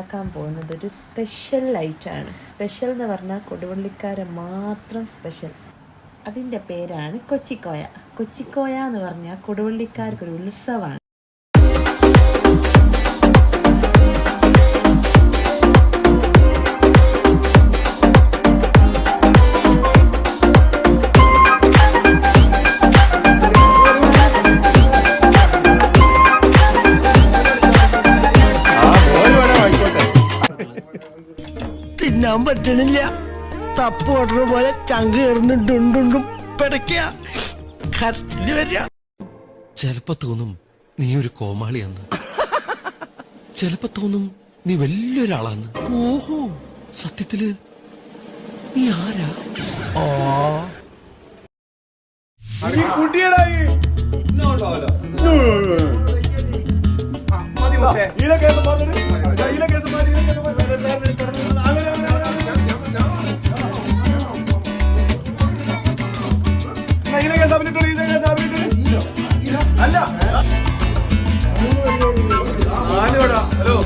ഉണ്ടാക്കാൻ പോകുന്നത് ഒരു സ്പെഷ്യൽ ഐറ്റമാണ്. സ്പെഷ്യൽ എന്ന് പറഞ്ഞാൽ കൊടുവള്ളിക്കാരെ മാത്രം സ്പെഷ്യൽ. അതിൻ്റെ പേരാണ് കൊച്ചിക്കോയ. കൊച്ചിക്കോയ എന്ന് പറഞ്ഞാൽ കൊടുവള്ളിക്കാർക്കൊരു ഉത്സവമാണ്. തിന്നാൻ പറ്റണില്ല. തപ്പ് ഓർഡർ പോലെ ചങ്ക് കയറുന്നുണ്ടുണ്ടുണ്ടും പിടയ്ക്കുക, കരച്ചില് വരിക. ചിലപ്പോ തോന്നും നീ ഒരു കോമാളിയാന്ന്, ചിലപ്പോ തോന്നും നീ വലിയൊരാളാന്ന്. ഓഹോ, സത്യത്തില് നീ ആരാ? ഹലോ